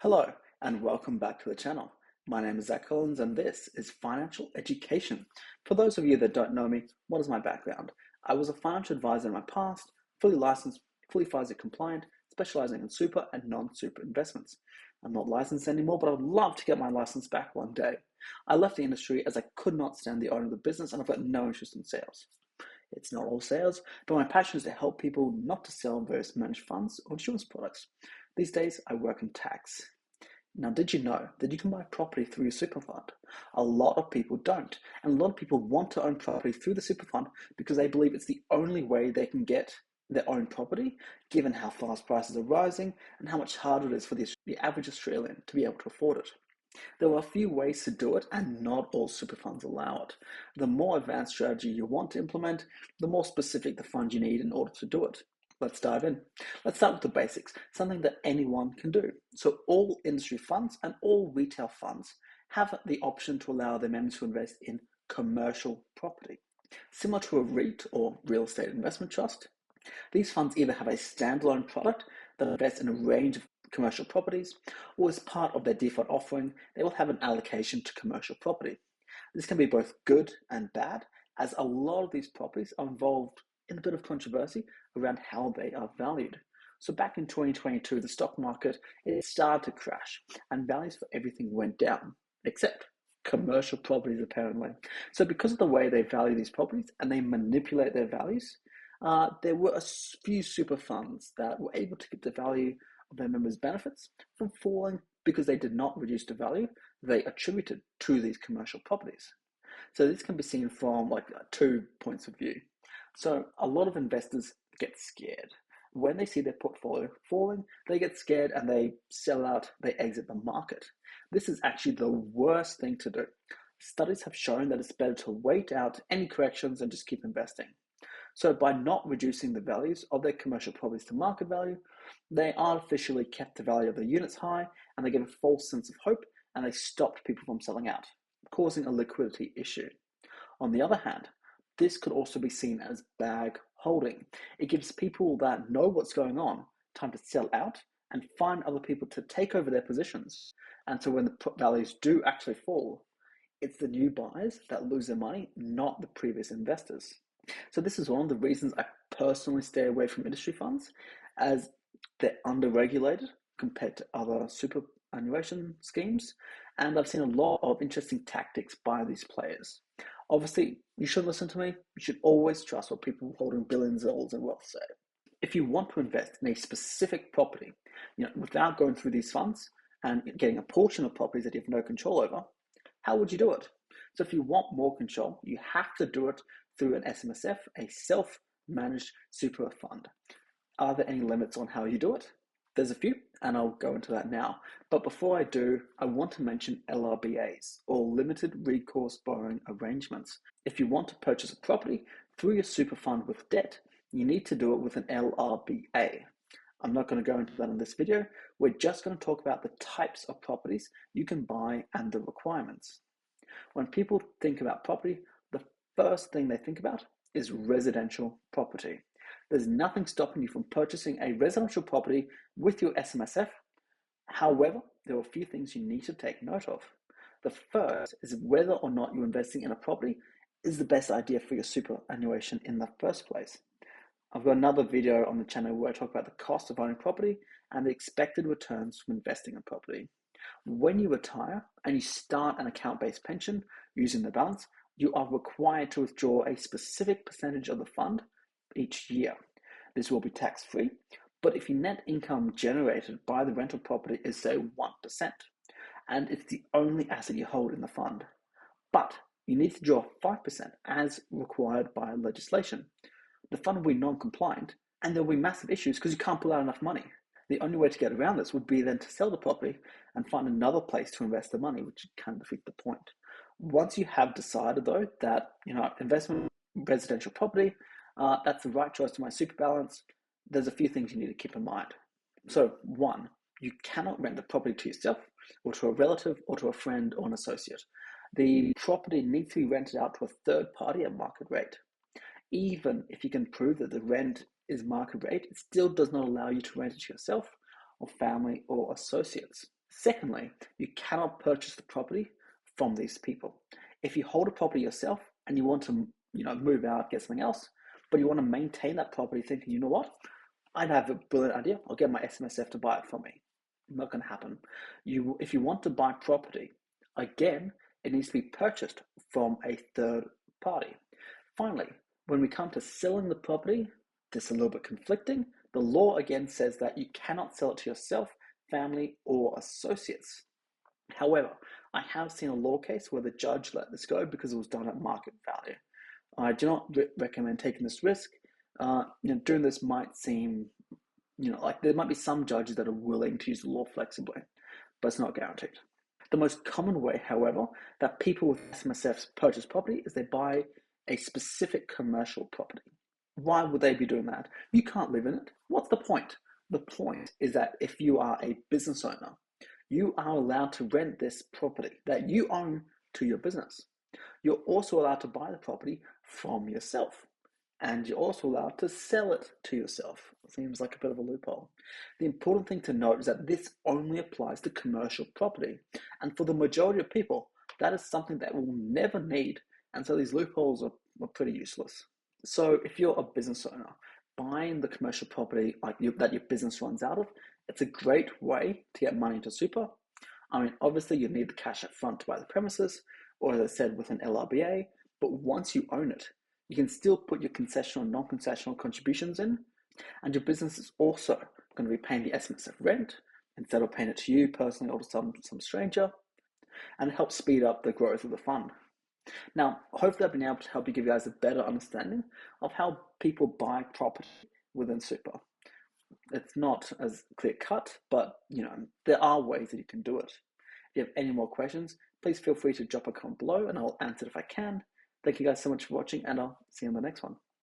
Hello, and welcome back to the channel. My name is Zach Collins, and this is Financial Education. For those of you that don't know me, what is my background? I was a financial advisor in my past, fully licensed, fully FISA compliant, specializing in super and non-super investments. I'm not licensed anymore, but I would love to get my license back one day. I left the industry as I could not stand the owner of the business, and I've got no interest in sales. It's not all sales, but my passion is to help people not to sell various managed funds or insurance products. These days, I work in tax. Now, did you know that you can buy property through your super fund? A lot of people don't, and a lot of people want to own property through the super fund because they believe it's the only way they can get their own property, given how fast prices are rising and how much harder it is for the average Australian to be able to afford it. There are a few ways to do it, and not all super funds allow it. The more advanced strategy you want to implement, the more specific the fund you need in order to do it. Let's dive in. Let's start with the basics, something that anyone can do. So all industry funds and all retail funds have the option to allow their members to invest in commercial property. Similar to a REIT or real estate investment trust, these funds either have a standalone product that invests in a range of commercial properties, or as part of their default offering, they will have an allocation to commercial property. This can be both good and bad, as a lot of these properties are involved in a bit of controversy around how they are valued. So back in 2022, the stock market, it started to crash and values for everything went down, except commercial properties apparently. So because of the way they value these properties and they manipulate their values, there were a few super funds that were able to keep the value of their members' benefits from falling because they did not reduce the value they attributed to these commercial properties. So this can be seen from like 2 points of view. So a lot of investors get scared. When they see their portfolio falling, they get scared and they sell out, they exit the market. This is actually the worst thing to do. Studies have shown that it's better to wait out any corrections and just keep investing. So by not reducing the values of their commercial properties to market value, they artificially kept the value of their units high, and they give a false sense of hope, and they stopped people from selling out, causing a liquidity issue. On the other hand, this could also be seen as bag holding. It gives people that know what's going on time to sell out and find other people to take over their positions. And so when the values do actually fall, it's the new buyers that lose their money, not the previous investors. So this is one of the reasons I personally stay away from industry funds, as they're under-regulated compared to other superannuation schemes, and I've seen a lot of interesting tactics by these players. Obviously, you shouldn't listen to me. You should always trust what people holding billions of dollars in wealth say. If you want to invest in a specific property, without going through these funds and getting a portion of properties that you have no control over, how would you do it? So if you want more control, you have to do it through an SMSF, a self-managed super fund. Are there any limits on how you do it? There's a few, and I'll go into that now. But before I do, I want to mention LRBAs, or Limited Recourse Borrowing Arrangements. If you want to purchase a property through your super fund with debt, you need to do it with an LRBA. I'm not going to go into that in this video. We're just going to talk about the types of properties you can buy and the requirements. When people think about property, the first thing they think about is residential property. There's nothing stopping you from purchasing a residential property with your SMSF. However, there are a few things you need to take note of. The first is whether or not you're investing in a property is the best idea for your superannuation in the first place. I've got another video on the channel where I talk about the cost of owning property and the expected returns from investing in property. When you retire and you start an account-based pension using the balance, you are required to withdraw a specific percentage of the fund each year. This will be tax-free, but if your net income generated by the rental property is, say, 1%, and it's the only asset you hold in the fund, but you need to draw 5% as required by legislation, the fund will be non-compliant, and there will be massive issues because you can't pull out enough money. The only way to get around this would be then to sell the property and find another place to invest the money, which can defeat the point. Once you have decided, though, that investment in residential property, that's the right choice to my super balance, there's a few things you need to keep in mind. So, one, you cannot rent the property to yourself or to a relative or to a friend or an associate. The property needs to be rented out to a third party at market rate. Even if you can prove that the rent is market rate, it still does not allow you to rent it to yourself or family or associates. Secondly, you cannot purchase the property from these people. If you hold a property yourself and you want to, move out, get something else, but you want to maintain that property thinking, you know what, I'd have a brilliant idea. I'll get my SMSF to buy it for me. Not going to happen. If you want to buy property, again, it needs to be purchased from a third party. Finally, when we come to selling the property, this is a little bit conflicting. The law again says that you cannot sell it to yourself, family, or associates. However, I have seen a law case where the judge let this go because it was done at market value. I do not recommend taking this risk. Doing this might seem, like there might be some judges that are willing to use the law flexibly, but it's not guaranteed. The most common way, however, that people with SMSFs purchase property is they buy a specific commercial property. Why would they be doing that? You can't live in it. What's the point? The point is that if you are a business owner, you are allowed to rent this property that you own to your business. You're also allowed to buy the property from yourself. And you're also allowed to sell it to yourself. It seems like a bit of a loophole. The important thing to note is that this only applies to commercial property. And for the majority of people, that is something that we'll never need. And so these loopholes are pretty useless. So if you're a business owner, buying the commercial property that your business runs out of, it's a great way to get money into super. I mean, obviously you need the cash up front to buy the premises, or as I said, with an LRBA, but once you own it, you can still put your concessional and non-concessional contributions in, and your business is also going to be paying the SMSF rent instead of paying it to you personally or to some stranger, and it helps speed up the growth of the fund. Now, hopefully I've been able to help you give you guys a better understanding of how people buy property within super. It's not as clear cut, but there are ways that you can do it. If you have any more questions, please feel free to drop a comment below and I'll answer it if I can. Thank you guys so much for watching, and I'll see you on the next one.